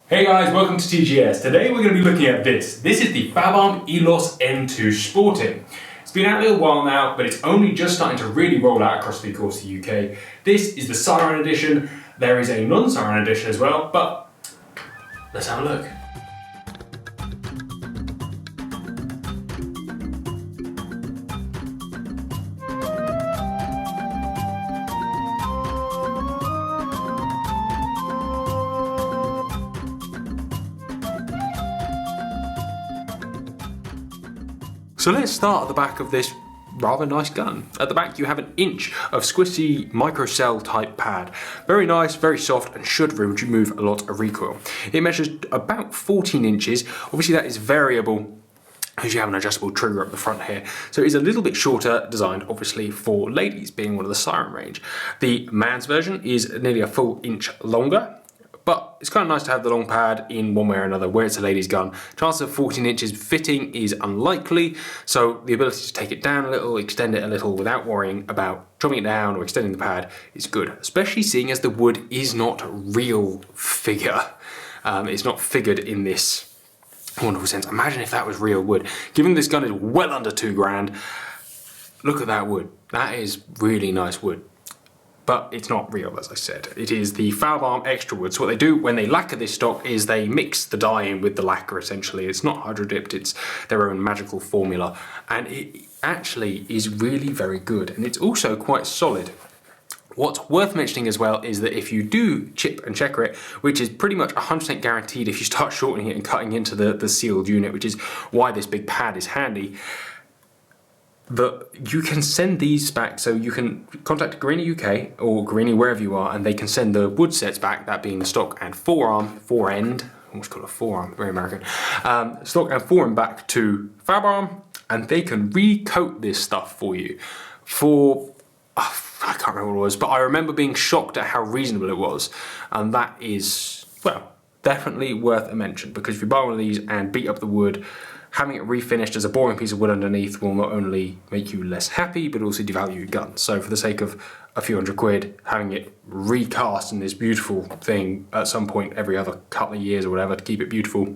Hey guys, welcome to TGS. Today we're going to be looking at this. This is the Fabarm Elos N2 Sporting. It's been out a little while now, but it's only just starting to really roll out across the course of the UK. This is the Syren edition. There is a non-Syren edition as well, but let's have a look. So let's start at the back of this rather nice gun. At the back you have an inch of squishy microcell type pad. Very nice, very soft, and should remove a lot of recoil. It measures about 14 inches. Obviously that is variable as you have an adjustable trigger up the front here. So it is a little bit shorter, designed obviously for ladies, being one of the Syren range. The man's version is nearly a full inch longer. But it's kind of nice to have the long pad in one way or another where it's a lady's gun. Chance of 14 inches fitting is unlikely, so the ability to take it down a little, extend it a little without worrying about dropping it down or extending the pad is good, especially seeing as the wood is not real figure. It's not figured in this wonderful sense. Imagine if that was real wood. Given this gun is well under £2,000, look at that wood. That is really nice wood. But it's not real, as I said. It is the Fabarm extra wood. So what they do when they lacquer this stock is they mix the dye in with the lacquer, essentially. It's not hydro dipped, it's their own magical formula. And it actually is really very good. And it's also quite solid. What's worth mentioning as well is that if you do chip and checker it, which is pretty much 100% guaranteed if you start shortening it and cutting into the sealed unit, which is why this big pad is handy, that you can send these back, so you can contact Guarini UK or Guarini wherever you are, and they can send the wood sets back, that being the stock and forend, I almost call it a forearm, very American, stock and forend back to Fabarm, and they can recoat this stuff for you for, I can't remember what it was, but I remember being shocked at how reasonable it was, and that is, well, definitely worth a mention, because if you buy one of these and beat up the wood, having it refinished as a boring piece of wood underneath will not only make you less happy, but also devalue your gun. So for the sake of a few £100, having it recast in this beautiful thing at some point every other couple of years or whatever to keep it beautiful,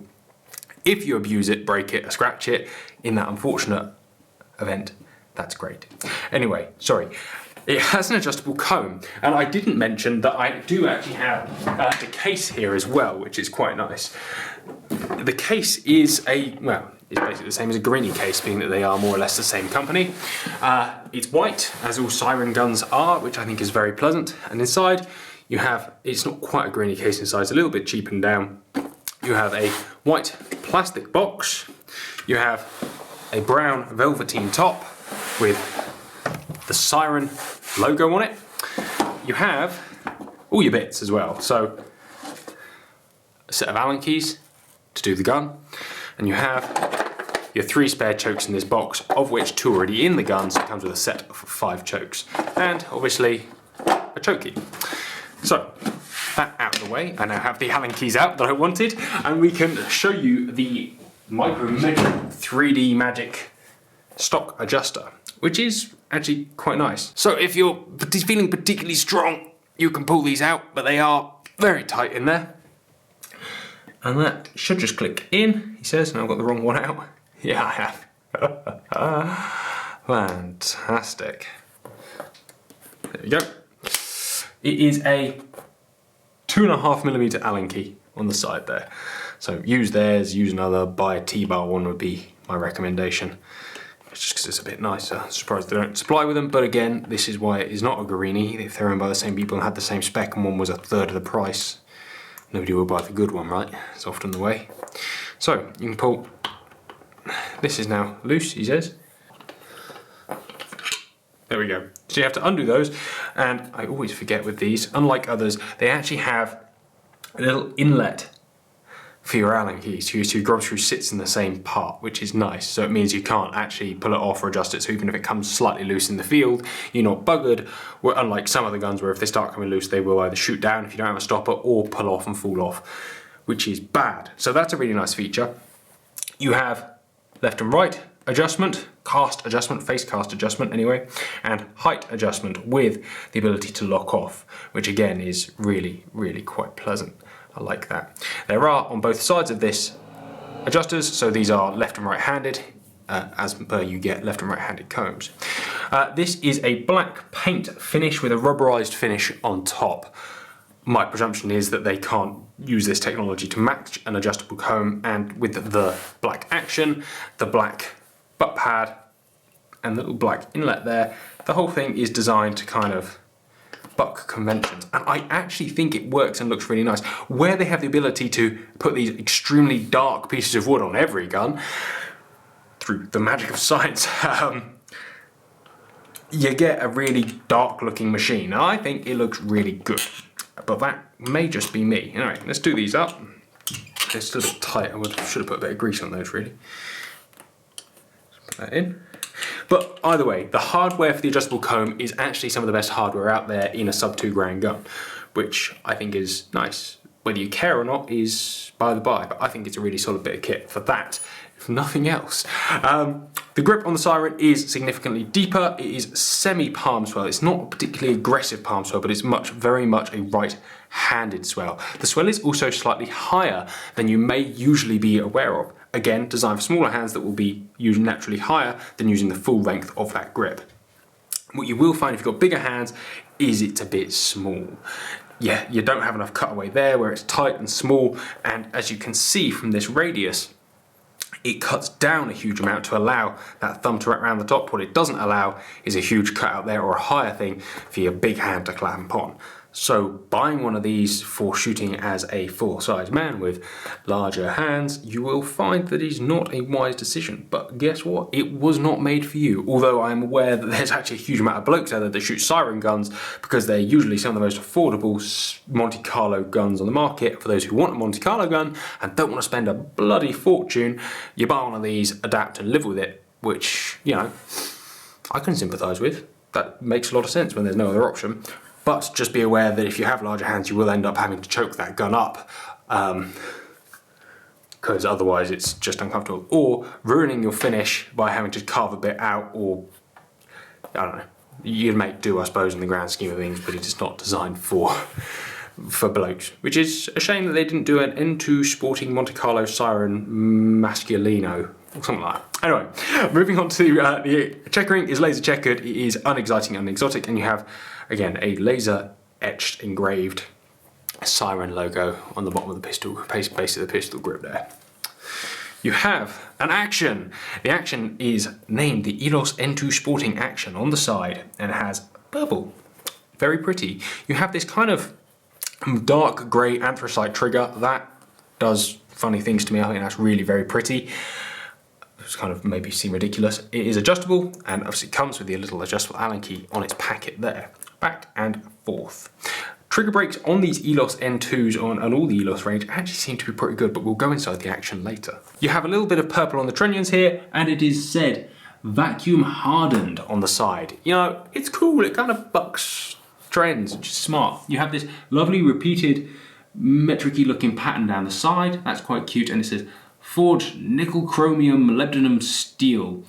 if you abuse it, break it, or scratch it, in that unfortunate event, that's great. Anyway, sorry. It has an adjustable comb, and I didn't mention that I do actually have the case here as well, which is quite nice. The case is it's basically the same as a Guarini case, being that they are more or less the same company. It's white, as all Syren guns are, which I think is very pleasant. And inside, you have, it's not quite a Guarini case inside, it's a little bit cheapened down. You have a white plastic box. You have a brown velveteen top with the Syren logo on it. You have all your bits as well. So, a set of Allen keys to do the gun, and you have your 3 spare chokes in this box, of which 2 are already in the gun, so it comes with a set of 5 chokes, and obviously a choke key. So that out of the way, I now have the Allen keys out that I wanted, and we can show you the Micrometric 3D Magic stock adjuster, which is actually quite nice. So if you're feeling particularly strong, you can pull these out, but they are very tight in there. And that should just click in, he says, and I've got the wrong one out. Yeah, I have. Fantastic. There we go. It is a 2.5mm Allen key on the side there. So use theirs, use another, buy a T-bar one would be my recommendation. Just because it's a bit nicer. I'm surprised they don't supply with them, but again, this is why it is not a Guarini. If they're owned by the same people and had the same spec and one was 1/3 of the price, nobody will buy the good one, right? It's often the way. So, you can pull, this is now loose, he says. There we go. So you have to undo those, and I always forget with these, unlike others, they actually have a little inlet for your Allen keys. So your grub screw sits in the same part, which is nice. So it means you can't actually pull it off or adjust it. So even if it comes slightly loose in the field, you're not buggered. Unlike some other guns where if they start coming loose, they will either shoot down if you don't have a stopper or pull off and fall off, which is bad. So that's a really nice feature. You have left and right adjustment, cast adjustment, face cast adjustment anyway, and height adjustment with the ability to lock off, which again is really, really quite pleasant. I like that. There are on both sides of this adjusters, so these are left and right handed, as per you get left and right handed combs. This is a black paint finish with a rubberized finish on top. My presumption is that they can't use this technology to match an adjustable comb, and with the black action, the black butt pad and the little black inlet there, the whole thing is designed to kind of buck conventions, and I actually think it works and looks really nice. Where they have the ability to put these extremely dark pieces of wood on every gun, through the magic of science, you get a really dark looking machine. I think it looks really good, but that may just be me. Anyway, let's do these up. They're still a bit tight. I should have put a bit of grease on those really. Put that in. But either way, the hardware for the adjustable comb is actually some of the best hardware out there in a sub £2 gun, which I think is nice. Whether you care or not is by the by, but I think it's a really solid bit of kit for that, if nothing else. The grip on the Syren is significantly deeper. It is semi-palm swell. It's not a particularly aggressive palm swell, but it's very much a right-handed swell. The swell is also slightly higher than you may usually be aware of. Again, designed for smaller hands that will be used naturally higher than using the full length of that grip. What you will find if you've got bigger hands is it's a bit small. Yeah, you don't have enough cutaway there where it's tight and small, and as you can see from this radius, it cuts down a huge amount to allow that thumb to wrap around the top. What it doesn't allow is a huge cutout there or a higher thing for your big hand to clamp on. So buying one of these for shooting as a full-size man with larger hands, you will find that is not a wise decision. But guess what? It was not made for you. Although I am aware that there's actually a huge amount of blokes out there that shoot Syren guns because they're usually some of the most affordable Monte Carlo guns on the market. For those who want a Monte Carlo gun and don't want to spend a bloody fortune, you buy one of these, adapt and live with it, which, you know, I can sympathise with. That makes a lot of sense when there's no other option. But just be aware that if you have larger hands, you will end up having to choke that gun up, because otherwise it's just uncomfortable. Or ruining your finish by having to carve a bit out, or, I don't know, you'd make do, I suppose, in the grand scheme of things, but it is not designed for blokes. Which is a shame that they didn't do an N2 Sporting Monte Carlo Syren Masculino, or something like that. Anyway, moving on to the checkering is laser checkered. It is unexciting and exotic, and you have, again, a laser etched, engraved Syren logo on the bottom of the pistol, base of the pistol grip there. You have an action. The action is named the Elos N2 Sporting Action on the side, and it has purple. Very pretty. You have this kind of dark grey anthracite trigger that does funny things to me. I think that's really very pretty. It's kind of maybe seem ridiculous. It is adjustable, and obviously it comes with the little adjustable Allen key on its packet there. Back and forth. Trigger brakes on these Elos N2s and all the Elos range actually seem to be pretty good, but we'll go inside the action later. You have a little bit of purple on the trunnions here, and it is said vacuum hardened on the side. You know, it's cool, it kind of bucks trends, which is smart. You have this lovely repeated metric-y looking pattern down the side. That's quite cute, and it says forged nickel chromium molybdenum steel,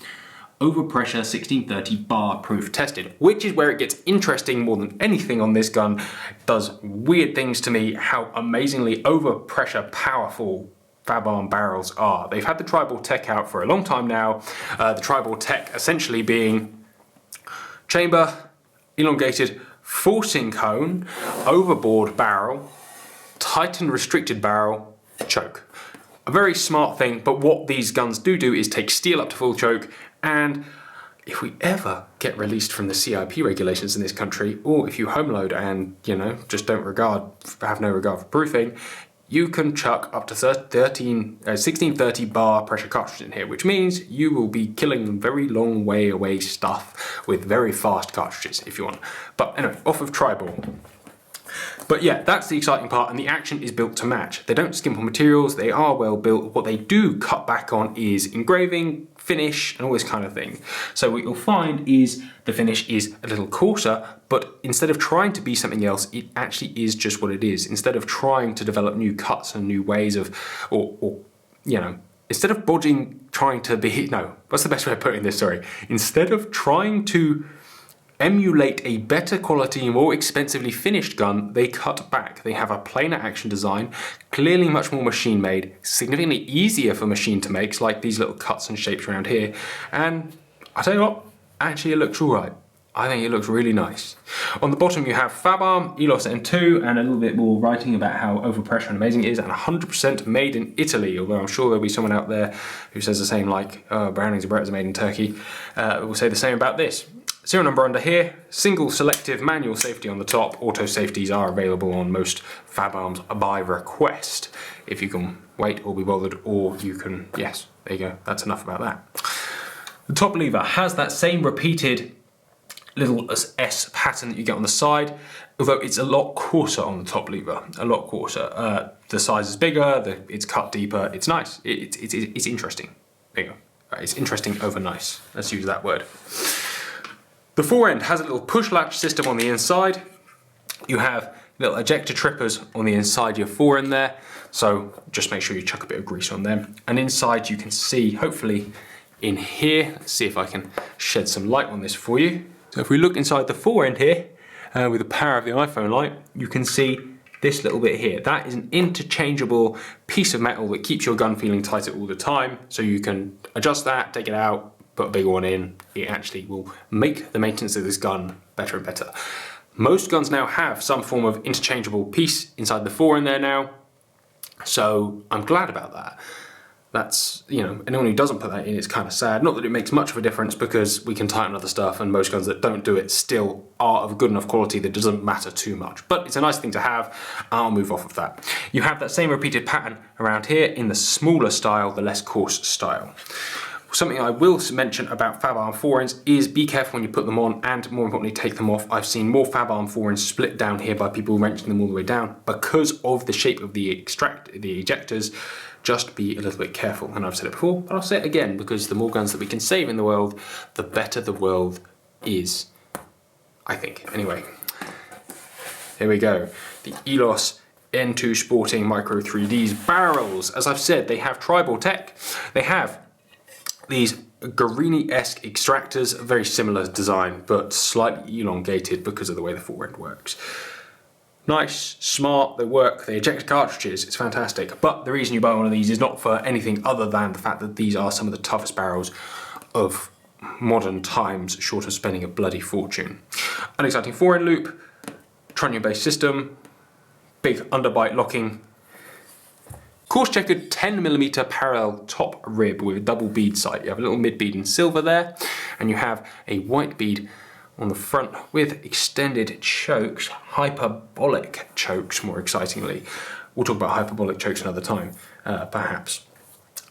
overpressure 1630 bar proof tested, which is where it gets interesting more than anything on this gun. It does weird things to me how amazingly overpressure powerful Fabarm barrels are. They've had the Tribal Tech out for a long time now. The Tribal Tech essentially being chamber, elongated, forcing cone, overboard barrel, tight and restricted barrel, choke. A very smart thing, but what these guns do is take steel up to full choke, and if we ever get released from the CIP regulations in this country, or if you homeload and, you know, just have no regard for proofing, you can chuck up to 1630 bar pressure cartridges in here, which means you will be killing very long way away stuff with very fast cartridges if you want. But anyway, off of Tribal. But yeah, that's the exciting part, and the action is built to match. They don't skimp on materials, they are well built. What they do cut back on is engraving, finish, and all this kind of thing. So what you'll find is the finish is a little coarser, but instead of trying to be something else, it actually is just what it is. Instead of trying to develop new cuts and new ways of, or you know, instead of trying to be, no, what's the best way of putting this, sorry. Instead of trying to emulate a better quality, more expensively finished gun, they cut back. They have a plainer action design, clearly much more machine made, significantly easier for machine to make, like these little cuts and shapes around here. And I tell you what, actually it looks alright. I think it looks really nice. On the bottom you have Fabarm Elos N2 and a little bit more writing about how overpressure and amazing it is, and 100% made in Italy, although I'm sure there'll be someone out there who says the same, like Brownings and Berettas are made in Turkey, will say the same about this. Serial number under here, single selective manual safety on the top. Auto safeties are available on most Fabarms by request, if you can wait or be bothered, or you can, yes, there you go, that's enough about that. The top lever has that same repeated little S pattern that you get on the side, although it's a lot coarser on the top lever, a lot coarser. The size is bigger, it's cut deeper, it's nice, it's interesting. There you go. Right, it's interesting over nice, let's use that word. The fore end has a little push latch system on the inside. You have little ejector trippers on the inside of your fore end there, so just make sure you chuck a bit of grease on them. And inside you can see, hopefully in here, let's see if I can shed some light on this for you. So if we look inside the fore end here, with the power of the iPhone light, you can see this little bit here. That is an interchangeable piece of metal that keeps your gun feeling tighter all the time, so you can adjust that, take it out, put a bigger one in. It actually will make the maintenance of this gun better and better. Most guns now have some form of interchangeable piece inside the fore end there now, so I'm glad about that. That's, you know, anyone who doesn't put that in, it's kind of sad. Not that it makes much of a difference, because we can tighten other stuff, and most guns that don't do it still are of good enough quality that it doesn't matter too much. But it's a nice thing to have. I'll move off of that. You have that same repeated pattern around here in the smaller style, the less coarse style. Something I will mention about Fabarm foreends is be careful when you put them on, and more importantly take them off. I've seen more Fabarm foreends split down here by people wrenching them all the way down because of the shape of the ejectors. Just be a little bit careful, and I've said it before, but I'll say it again, because the more guns that we can save in the world, the better the world is, I think. Anyway, here we go. The Elos N2 Sporting Micro 3Ds barrels. As I've said, they have tribal tech. They have these Guarini-esque extractors, very similar design, but slightly elongated because of the way the forend works. Nice, smart, they work, they eject cartridges, it's fantastic. But the reason you buy one of these is not for anything other than the fact that these are some of the toughest barrels of modern times, short of spending a bloody fortune. Unexciting forend loop, trunnion-based system, big underbite locking, course-checkered 10mm parallel top rib with a double bead sight. You have a little mid bead in silver there, and you have a white bead on the front with extended chokes, hyperbolic chokes more excitingly. We'll talk about hyperbolic chokes another time, perhaps.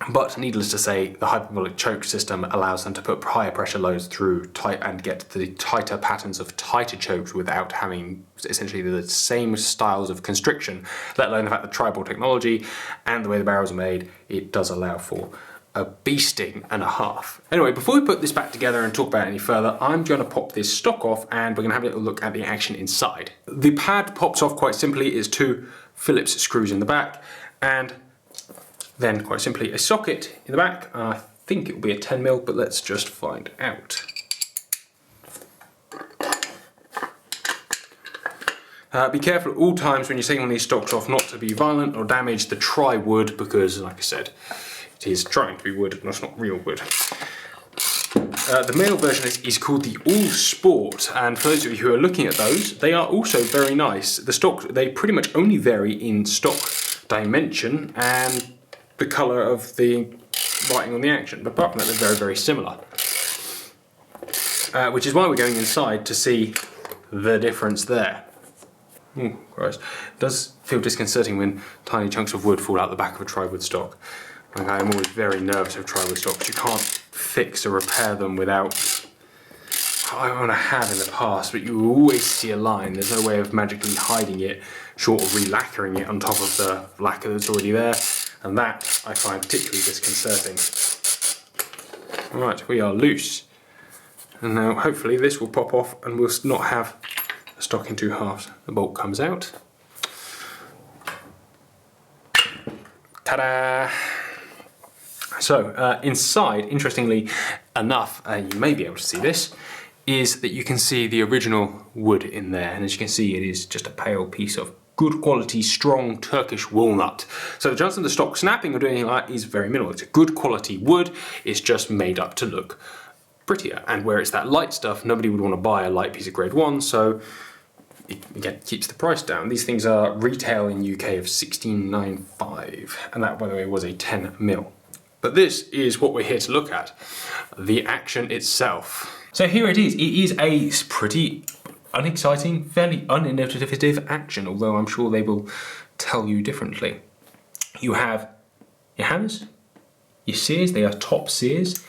But needless to say, the hyperbolic choke system allows them to put higher pressure loads through tight and get the tighter patterns of tighter chokes without having essentially the same styles of constriction, let alone the fact that tribal technology and the way the barrels are made, it does allow for a beasting and a half. Anyway, before we put this back together and talk about it any further, I'm going to pop this stock off and we're going to have a little look at the action inside. The pad pops off quite simply. It's two Phillips screws in the back, and then quite simply a socket in the back. I think it will be a 10mm, but let's just find out. Be careful at all times when you're taking one of these stocks off not to be violent or damage the tri-wood, because like I said, it is trying to be wood and it's not real wood. The male version is called the All Sport, and for those of you who are looking at those, they are also very nice. The stock, they pretty much only vary in stock dimension and the colour of the writing on the action, but apart from that they're very, very similar. Which is why we're going inside to see the difference there. Ooh, gross. It does feel disconcerting when tiny chunks of wood fall out the back of a tri-wood stock. Like, I'm always very nervous of tri-wood stocks. You can't fix or repair them without, I have in the past, but you always see a line. There's no way of magically hiding it, short of re-lacquering it on top of the lacquer that's already there. And that I find particularly disconcerting. Right, we are loose. And now hopefully this will pop off and we'll not have a stock in two halves. The bolt comes out. Ta-da! So inside, interestingly enough, you may be able to see this, is that you can see the original wood in there, and as you can see, it is just a pale piece of good quality, strong Turkish walnut. So the chance of the stock snapping or doing anything like that is very minimal. It's a good quality wood, it's just made up to look prettier. And where it's that light stuff, nobody would want to buy a light piece of grade 1, so it again keeps the price down. These things are retail in UK of 16.95, and that, by the way, was a 10mm. But this is what we're here to look at, the action itself. So here it is. It is a pretty unexciting, fairly uninnovative action, although I'm sure they will tell you differently. You have your hammers, your sears, they are top sears,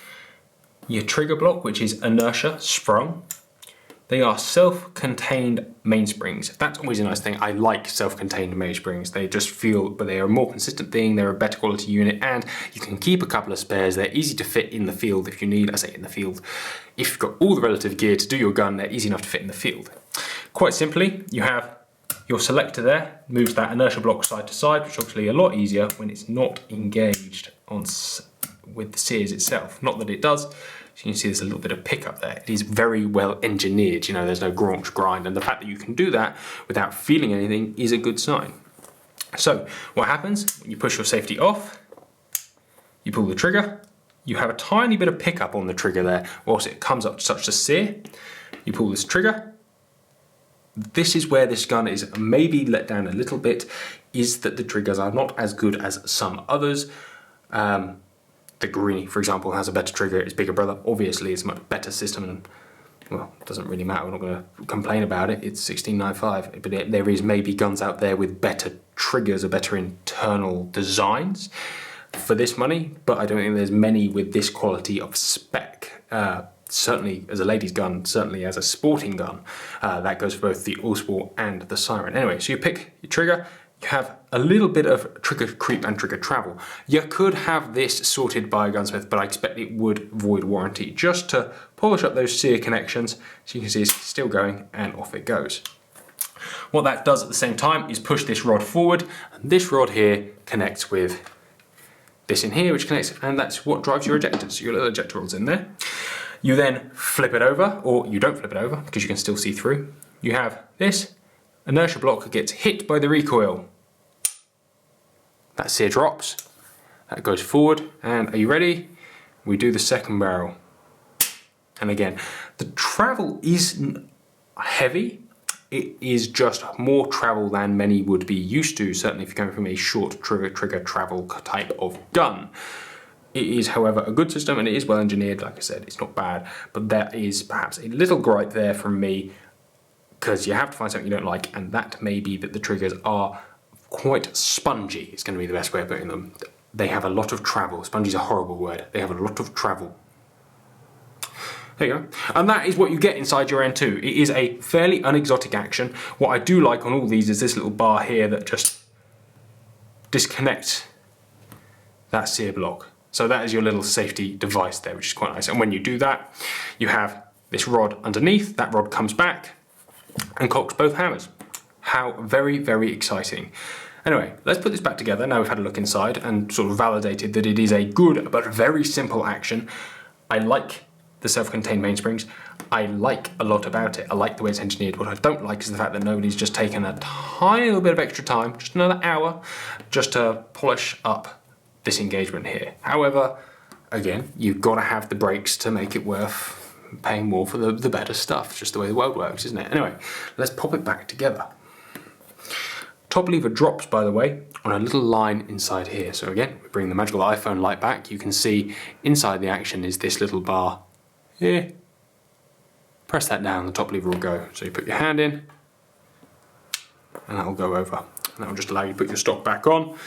your trigger block, which is inertia sprung. They are self-contained mainsprings. That's always a nice thing. I like self-contained mainsprings. They just feel, but they are a more consistent thing, they're a better quality unit, and you can keep a couple of spares. They're easy to fit in the field if you need. I say in the field. If you've got all the relative gear to do your gun, they're easy enough to fit in the field. Quite simply, you have your selector there, moves that inertia block side to side, which is obviously a lot easier when it's not engaged with the sears itself. Not that it does. So you can see there's a little bit of pickup there. It is very well engineered, you know, there's no graunch grind, and the fact that you can do that without feeling anything is a good sign. So what happens when you push your safety off, you pull the trigger, you have a tiny bit of pickup on the trigger there whilst it comes up to such a sear. You pull this trigger. This is where this gun is maybe let down a little bit, is that the triggers are not as good as some others. The Greenie, for example, has a better trigger, its bigger brother. Obviously, it's a much better system, and, well, it doesn't really matter, we're not going to complain about it. It's 16.95, but there is maybe guns out there with better triggers or better internal designs for this money, but I don't think there's many with this quality of spec. Certainly as a ladies' gun, certainly as a sporting gun. That goes for both the All Sport and the Syren. Anyway, so you pick your trigger, you have a little bit of trigger creep and trigger travel. You could have this sorted by a gunsmith, but I expect it would void warranty, just to polish up those sear connections. So you can see it's still going, and off it goes. What that does at the same time is push this rod forward, and this rod here connects with this in here, which connects, and that's what drives your ejectors. So your little ejector rod's in there. You then flip it over, or you don't flip it over, because you can still see through. You have this inertia block gets hit by the recoil. That sear drops, that goes forward, and are you ready? We do the second barrel. And again, the travel isn't heavy, it is just more travel than many would be used to, certainly if you're going from a short trigger travel type of gun. It is, however, a good system, and it is well engineered. Like I said, it's not bad, but there is perhaps a little gripe there from me, because you have to find something you don't like, and that may be that the triggers are quite spongy. It's going to be the best way of putting them. They have a lot of travel. Spongy is a horrible word. They have a lot of travel. There you go. And that is what you get inside your N2. It is a fairly unexotic action. What I do like on all these is this little bar here that just disconnects that sear block. So that is your little safety device there, which is quite nice. And when you do that, you have this rod underneath. That rod comes back and cocks both hammers. How very, very exciting. Anyway, let's put this back together. Now we've had a look inside and sort of validated that it is a good but very simple action. I like the self-contained mainsprings. I like a lot about it. I like the way it's engineered. What I don't like is the fact that nobody's just taken a tiny little bit of extra time, just another hour, just to polish up this engagement here. However, again, you've got to have the brakes to make it worth paying more for the better stuff. It's just the way the world works, isn't it? Anyway, let's pop it back together. Top lever drops, by the way, on a little line inside here. So again, we bring the magical iPhone light back. You can see inside the action is this little bar here. Press that down, the top lever will go. So you put your hand in, and that will go over. And that will just allow you to put your stock back on.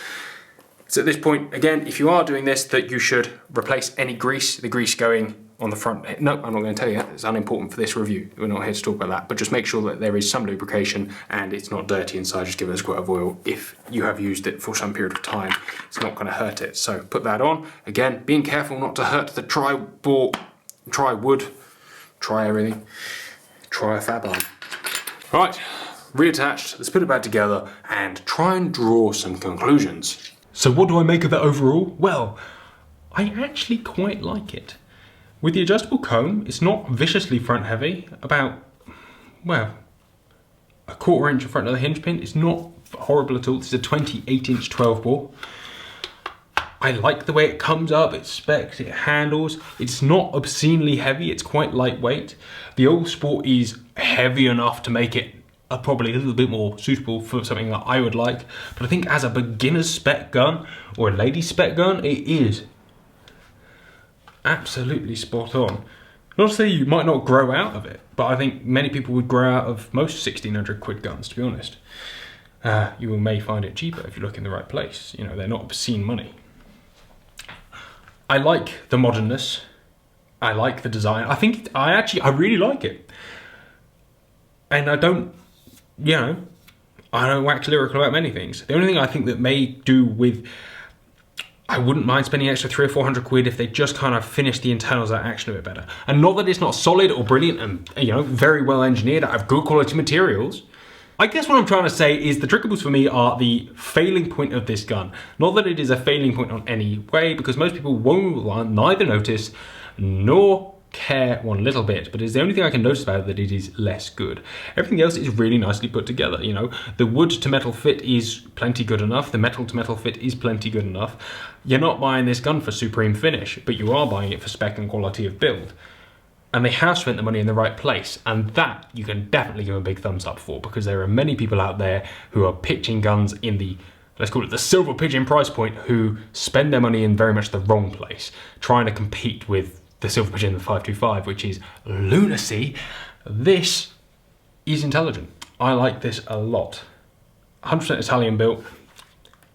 So at this point, again, if you are doing this, that you should replace any grease, the grease going on the front. No, I'm not going to tell you that. It's unimportant for this review. We're not here to talk about that, but just make sure that there is some lubrication and it's not dirty inside. Just give it a squirt of oil. If you have used it for some period of time, it's not going to hurt it. So put that on. Again, being careful not to hurt the try wood, try everything, try a Fabarm. Right, reattached. Let's put it back together and try and draw some conclusions. So what do I make of that overall? Well, I actually quite like it. With the adjustable comb, it's not viciously front heavy, about, well, a 1/4 inch in front of the hinge pin. It's not horrible at all. This is a 28-inch 12 bore. I like the way it comes up, it specs, it handles. It's not obscenely heavy, it's quite lightweight. The old Sport is heavy enough to make it probably a little bit more suitable for something that I would like. But I think as a beginner's spec gun or a lady spec gun, it is absolutely spot on. Not to say you might not grow out of it, but I think many people would grow out of most 1,600 quid guns, to be honest. You may find it cheaper if you look in the right place. You know, they're not obscene money. I like the modernness. I like the design. I really like it. And I don't wax lyrical about many things. The only thing I think that may do with, I wouldn't mind spending an extra 300 or 400 quid if they just kind of finish the internals of that action a bit better. And not that it's not solid or brilliant and, very well engineered, I have good quality materials. I guess what I'm trying to say is the trigger pulls for me are the failing point of this gun. Not that it is a failing point on any way, because most people won't neither notice nor care one little bit, but it's the only thing I can notice about it that it is less good. Everything else is really nicely put together. The wood to metal fit is plenty good enough. The metal to metal fit is plenty good enough. You're not buying this gun for supreme finish, but you are buying it for spec and quality of build. And they have spent the money in the right place, and that you can definitely give a big thumbs up for, because there are many people out there who are pitching guns in the, let's call it the silver pigeon price point, who spend their money in very much the wrong place, trying to compete with the silver pigeon, the 525, which is lunacy. This is intelligent. I like this a lot. 100% Italian built.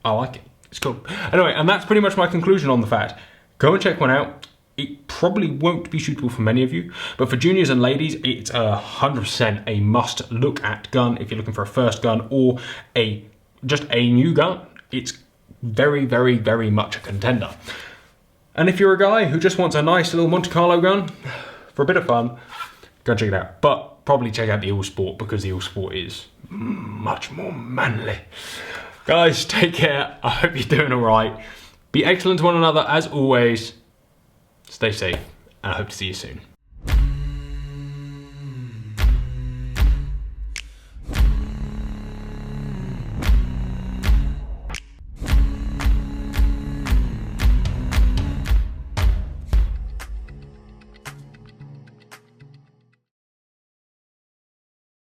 I like it. It's cool. Anyway, and that's pretty much my conclusion on the fact. Go and check one out. It probably won't be suitable for many of you, but for juniors and ladies, it's 100% a must look at gun if you're looking for a first gun or just a new gun. It's very, very, very much a contender. And if you're a guy who just wants a nice little Monte Carlo gun for a bit of fun, go check it out. But probably check out the All Sport, because the All Sport is much more manly. Guys, take care. I hope you're doing all right. Be excellent to one another as always. Stay safe, and I hope to see you soon.